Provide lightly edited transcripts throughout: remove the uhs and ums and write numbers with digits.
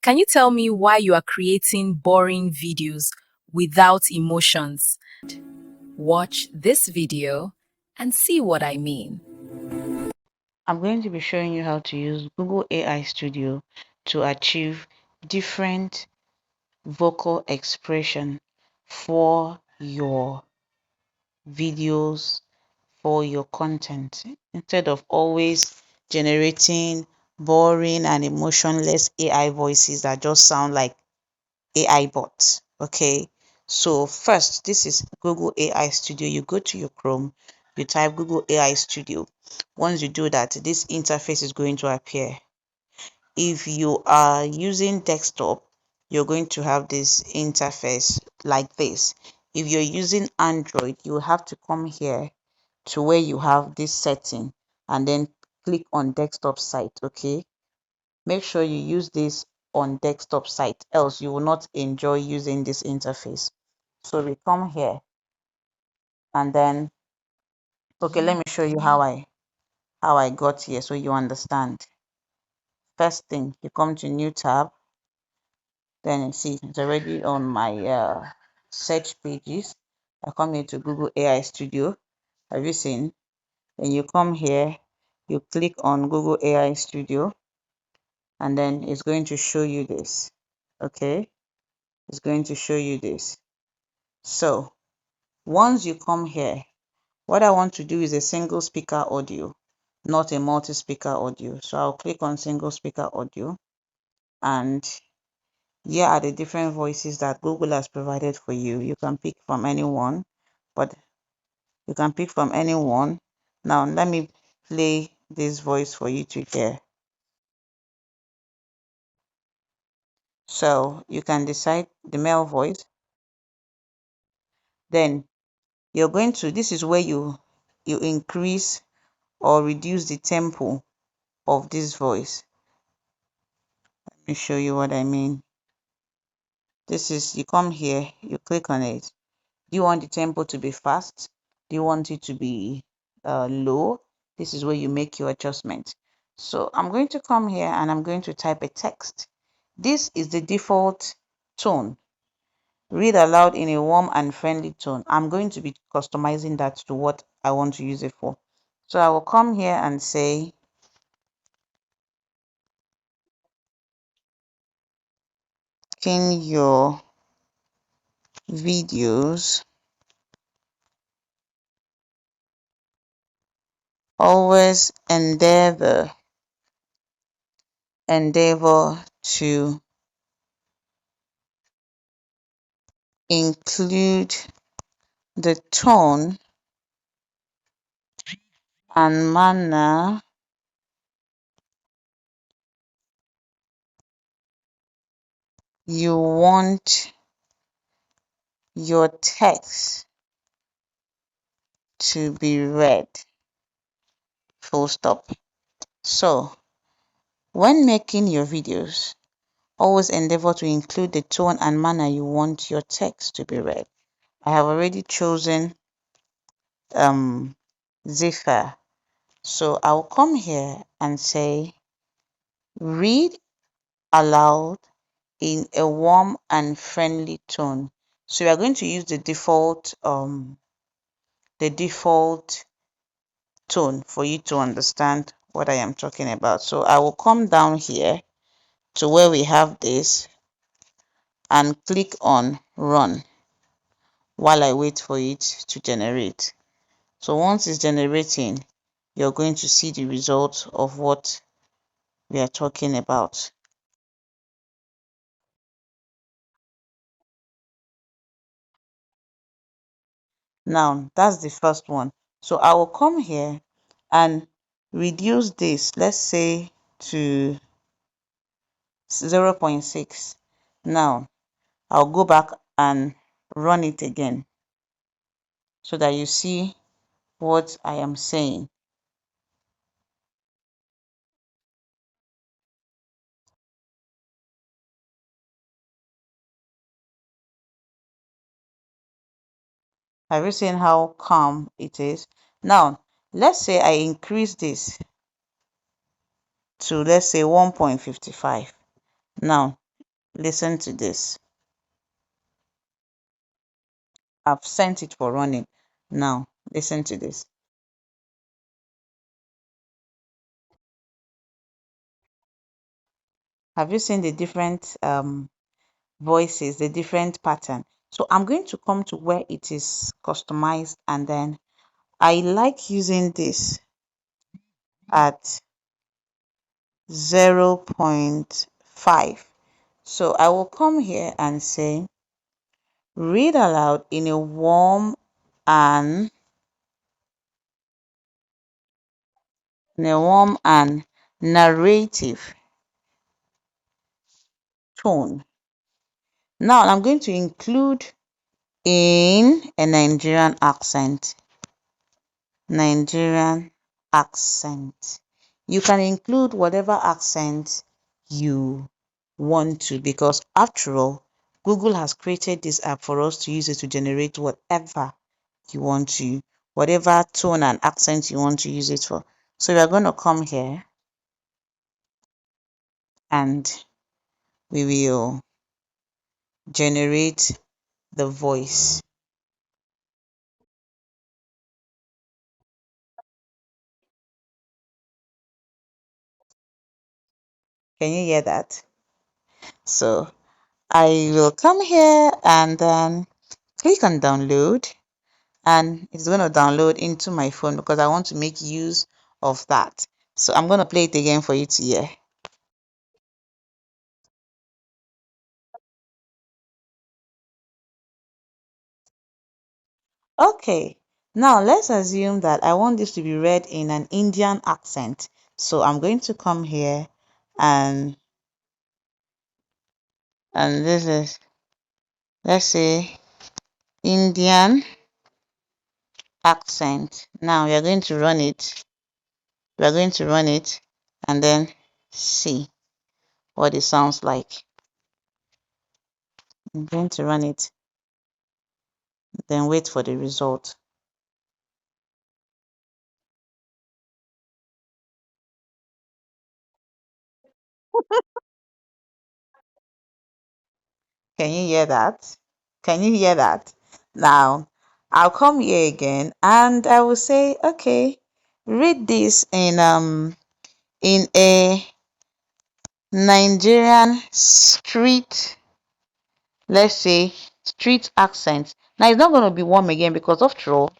can you tell me why you are creating boring videos without emotions? Watch this video and see what I mean. I'm going to be showing you how to use Google AI Studio to achieve different vocal expression for your videos, for your content, instead of always generating boring and emotionless AI voices that just sound like AI bots. Okay, so first, this is Google AI Studio. You go to your Chrome, you type Google AI Studio. Once you do that, this interface is going to appear. If you are using desktop, you're going to have this interface like this. If you're using Android, you have to come here to where you have this setting and then click on desktop site. Okay, make sure you use this on desktop site, else you will not enjoy using this interface. So we come here and then, okay, let me show you how I got here so you understand. First thing, you come to new tab, then you see it's already on my search pages. I come here to Google AI Studio. Have you seen? Then you come here, you click on Google AI Studio, and then it's going to show you this. Okay, it's going to show you this. So once you come here, what I want to do is a single speaker audio, not a multi-speaker audio. So I'll click on single speaker audio, and here are the different voices that Google has provided for you. You can pick from anyone, but you can pick from anyone. Now let me play this voice for you to hear. So you can decide the male voice. Then you're going to, this is where you increase or reduce the tempo of this voice. Let me show you what I mean. This is, you come here, you click on it. Do you want the tempo to be fast? Do you want it to be low? This is where you make your adjustment. So I'm going to come here and I'm going to type a text. This is the default tone. Read aloud in a warm and friendly tone. I'm going to be customizing that to what I want to use it for. So I will come here and say, in your videos, always endeavor to include the tone and manner you want your text to be read. Full stop. So when making your videos, always endeavor to include the tone and manner you want your text to be read. I have already chosen Zephyr. So I'll come here and say, read aloud in a warm and friendly tone. So we are going to use the default tone for you to understand what I am talking about. So I will come down here to where we have this and click on run while I wait for it to generate. So once it's generating, you're going to see the result of what we are talking about. Now that's the first one. So I will come here and reduce this, let's say to 0.6. Now I'll go back and run it again so that you see what I am saying. Have you seen how calm it is? Now, let's say I increase this to, let's say, 1.55. Now, Listen to this. I've sent it for running. Now, listen to this. Have you seen the different voices, the different pattern? So I'm going to come to where it is customized, and then I like using this at 0.5. So I will come here and say, read aloud in a warm and narrative tone. Now I'm going to include in a Nigerian accent. Nigerian accent. You can include whatever accent you want to, because after all, Google has created this app for us to use it to generate whatever you want to, whatever tone and accent you want to use it for. So we are going to come here and we will generate the voice. Can you hear that? So I will come here and then click on download, and it's going to download into my phone because I want to make use of that. So I'm going to play it again for you to hear. Okay, now let's assume that I want this to be read in an Indian accent. So I'm going to come here and this is, let's say, Indian accent. Now we are going to run it. We are going to run it and then see what it sounds like. I'm going to run it, then wait for the result. Can you hear that? Can you hear that? Now, I'll come here again and I will say, okay, read this in a Nigerian street, let's say street accent. Now it's not going to be warm again because after all,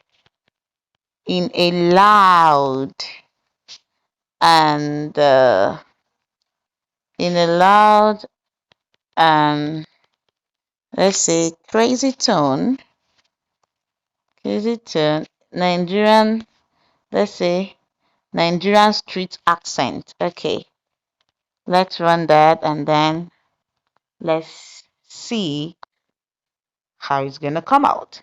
in a loud and in a loud and, let's say, crazy tone, Nigerian, let's say Nigerian street accent. Okay, let's run that and then let's see how it's gonna come out.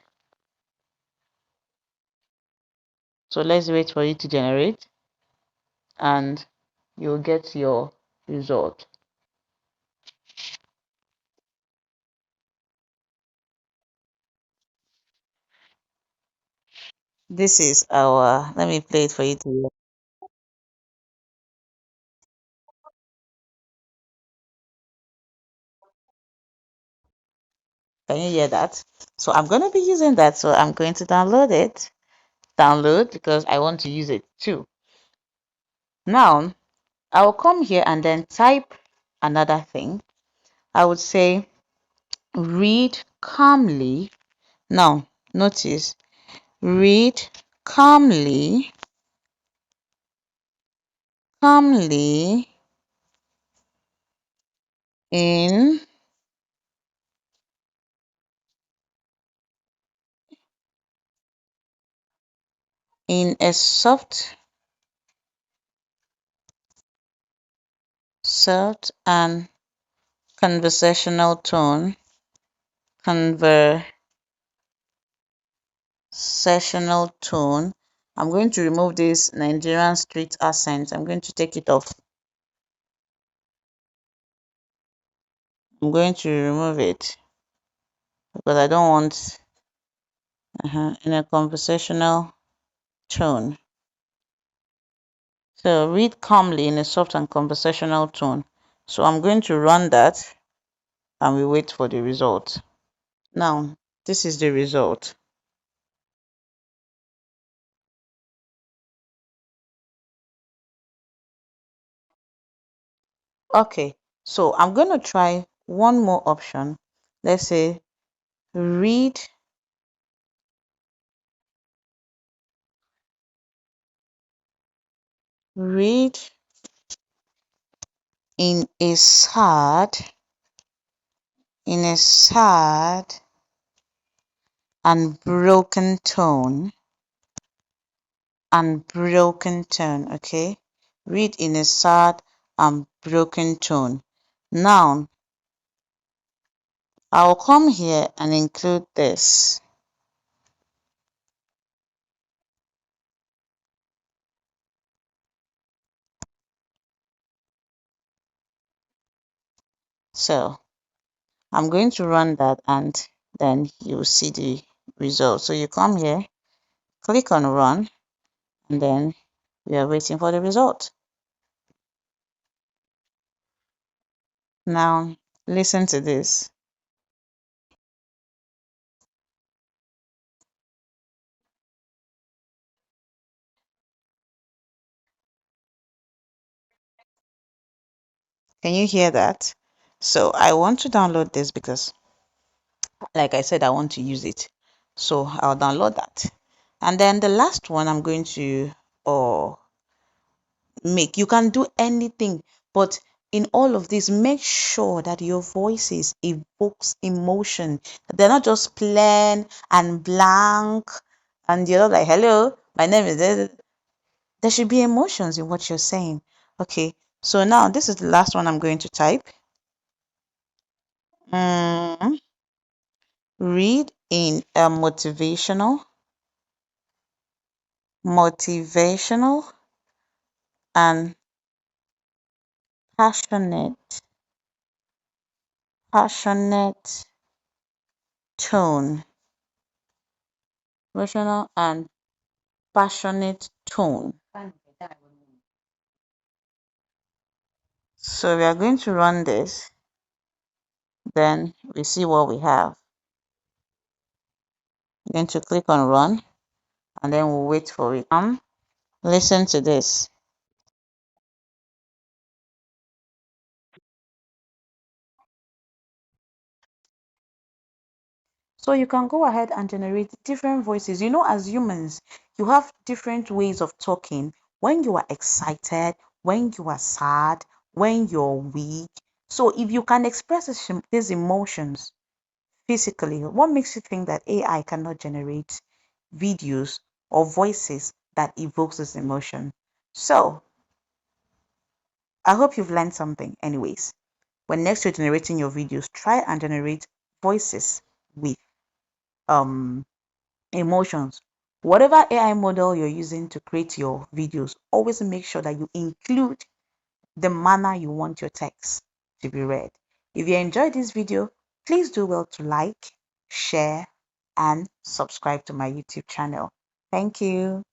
So let's wait for it to generate and you'll get your result. This is our, let me play it for you to hear. Can you hear that? So I'm going to be using that. So I'm going to download it. Download because I want to use it too. Now I'll come here and then type another thing. I would say read calmly. Now notice, read calmly, calmly in a soft and conversational tone. Conversational tone. I'm going to remove this Nigerian street accent. I'm going to take it off. I'm going to remove it because I don't want in a conversational tone. So read calmly in a soft and conversational tone. So I'm going to run that and we wait for the result. Now, this is the result. Okay, so I'm going to try one more option. Let's say read read in a sad and broken tone okay? Read in a sad and broken tone. Now, I'll come here and include this. So, I'm going to run that and then you'll see the result. So you come here, click on run, and then we are waiting for the result. Now, listen to this. Can you hear that? So I want to download this because, like I said, I want to use it. So I'll download that. And then the last one I'm going to make. You can do anything, but in all of this, make sure that your voices evokes emotion. They're not just plain and blank, and you're not like, "Hello, my name is." There should be emotions in what you're saying. Okay, so now this is the last one I'm going to type. Mm, read in a motivational and passionate tone. Emotional and passionate tone. So we are going to run this, then we see what we have. I'm going to click on run and then we'll wait for it. Listen to this. So you can go ahead and generate different voices. You know, as humans, you have different ways of talking. When you are excited, when you are sad, when you're weak. So if you can express these emotions physically, what makes you think that AI cannot generate videos or voices that evokes this emotion? So I hope you've learned something. Anyways, when next you're generating your videos, try and generate voices with emotions. Whatever AI model you're using to create your videos, always make sure that you include the manner you want your text to be read. If you enjoyed this video, please do well to like, share, and subscribe to my YouTube channel. Thank you.